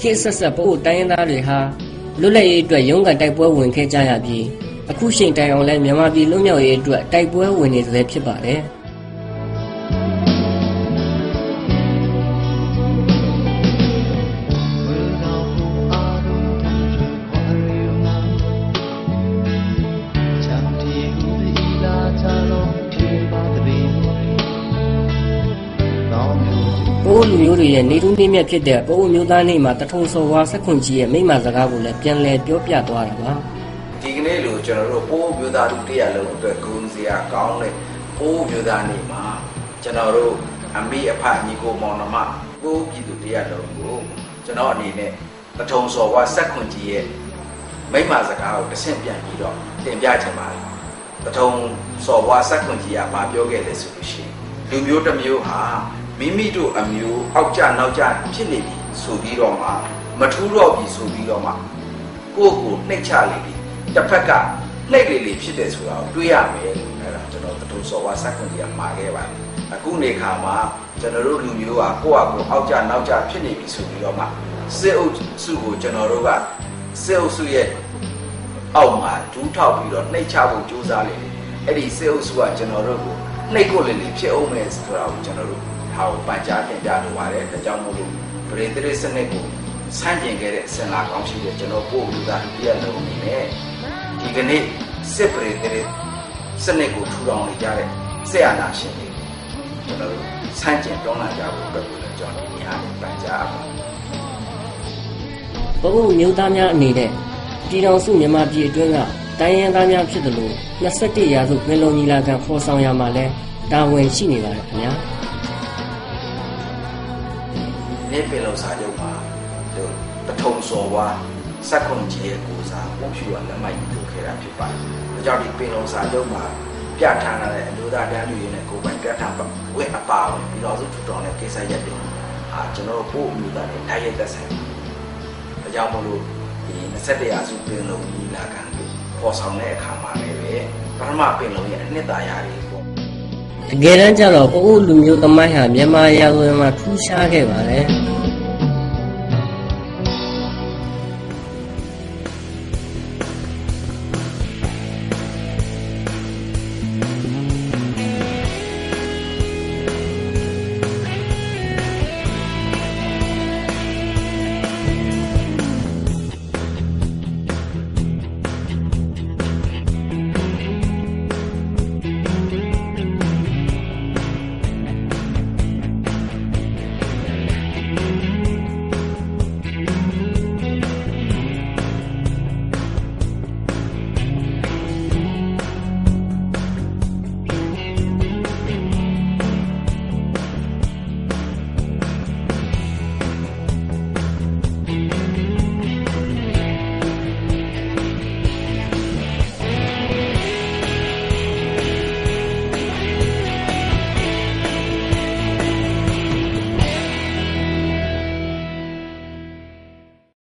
ခေတ်ဆက်ဆက်ပို့တိုင်းရင်းသားတွေဟာလွတ်လပ်ရေးအတွက်ရုန်းကန်တိုက်ပွဲဝင်ခဲ့ကြရပြီးအခုချိန်တိုင်အောင်လဲမြန်မာပြည်လွတ်မြောက်ရေးအတွက်တိုက်ပွဲဝင်နေသလိုဖြစ်ပါတယ်လူမျိုးတွေရဲ့နေထူးနေမြတ်ဖြစ်တဲ့ပအိုးမျိုးသားနေ့မှာတထုံစော်ဝါဆက်ခွန်ကြီးရဲ့မိမစကားကိုလည်းပြန်လည်ပြောပြသွားတာပါဒီကနေ့လိုကျွန်တော်တို့ပအိုးမျိုးသားတို့တရားလုံးအတွက်ဂုဏ်စရာကောင်းတဲ့ပအိုးမျိုးသားနေ့မှာကျွန်တော်တို့အမေအဖညီကိုမောင်နှမပအိုးပြည်သူတရားလုံးကိုကျွန်တော်အနေနဲ့တထုံစော်ဝါဆက်ခွန်ကြီးရဲ့မိမစကားကိုတစ်ဆင့်ပြန်ပြီးတော့တင်ပြချင်ပါတယ်တထုံစော်ဝါဆက်ခွန်ကြီးကဗာပြောခဲ့တယ်ဆိုလို့ရှိရင်လူမျိုးတစ်မျိုးဟာမိမိတို့အမျိုးအောက်ကျနောက်ကျဖြစ်နေပြီဆိုပြီးတော့မှမထူးတော့ပြီဆိုပြီးတော့မှကိုယ့်ကိုနှိမ့်ချလေပြီတစ်ဖက်ကနှိမ့်လေလေဖြစ်တယ်ဆိုတာကိုတွေးရမယ်လို့အဲ့ဒါကျွန်တော်တထုံစော်ဝါဆက်ခွန်ကြီးကမှာခဲ့ပါတယ်အခုနေခါမှာကျွန်တော်တို့လူမျိုးကကိုယ့်အကိုအောက်ကျနောက်ကျဖြစ်နေပြီဆိုပြီးတော့မှစစ်အုပ်စုကိုကျွန်တော်တို့ကစစ်အုပ်စုရဲ့အောက်မှာဒူးထောက်ပြီးတော့နှိမ့်ချဖို့ကြိုးစားလေအဲ့ဒီစစ်အုပ်စုကကျွန်တော်တို့ကိုနှိမ့်ကိုလေလေဖြစ်အောင်မယ်ဆိုတာကိုကျွန်တော်တို့ဟာပန်ကြားတင်ပြလိုပါတယ်ဒါကြောင့်မို့လို့ပရိသေစနစ်ကို ဆန့်ကျင်ခဲ့တဲ့အစဉ်လာကောင်းရှိတဲ့ကျွန်တော်ပို့လူသားတရက်လုံးအနေနဲ့ဒီကနေ့စစ်ပရိသေစနစ်ကိုထူထောင်နေကြတဲ့ဆရာနာရှင်တွေကျွန်တော်ဆန့်ကျင်တွန်းလှန်ကြဖို့အတွက်ကိုလည်းကျွန်တော်ဒီအားနဲ့ပန်ကြားပါပအိုးမျိုးသားများအနေနဲ့ပြည်တော်စုမြန်မာပြည်အတွင်းကတိုင်းရင်းသားများဖြစ်တယ်လို့21ရာစုပင်လုံညီလာခံဖော်ဆောင်ရမှာလဲတာဝန်ရှိနေပါတယ်ခင်ဗျာဒီပင်လုံစာချုပ်မှာပထုံစော်ဝါစက်ကွန်ကြီးရဲ့ကိုစားပုံဖြူရလက်မှတ်ရေးထိုးခဲ့တာဖြစ်ပါတယ်။ဒါကြောင့်ဒီပင်လုံစာချုပ်မှာပြဋ္ဌာန်းလာတဲ့အလို့သားတန်းလူရင်းနဲ့ကိုယ်ပိုင်ပြဋ္ဌာန်းပတ်ဝဲအပါဝင်ပြီးတော့စုထူထောင်တဲ့ကိစ္စရပ်တွေကျွန်တော်တို့ပို့အမျိုးသားတွေတိုက်ရိုက်သက်ဆိုင်တယ်။ဒါကြောင့်မလို့ဒီ21ရာစုပင်လုံညီလာခံကိုပေါ်ဆောင်တဲ့အခါမှာလည်းပထမပင်လုံရဲ့အနှစ်သာရတွေပေါ့တကယ်တမ်းကျတော့ပအိုးလူမျိုးသမိုင်းဟာမြန်မာရာဇဝင်မှာထူးခြားခဲ့ပါတယ်။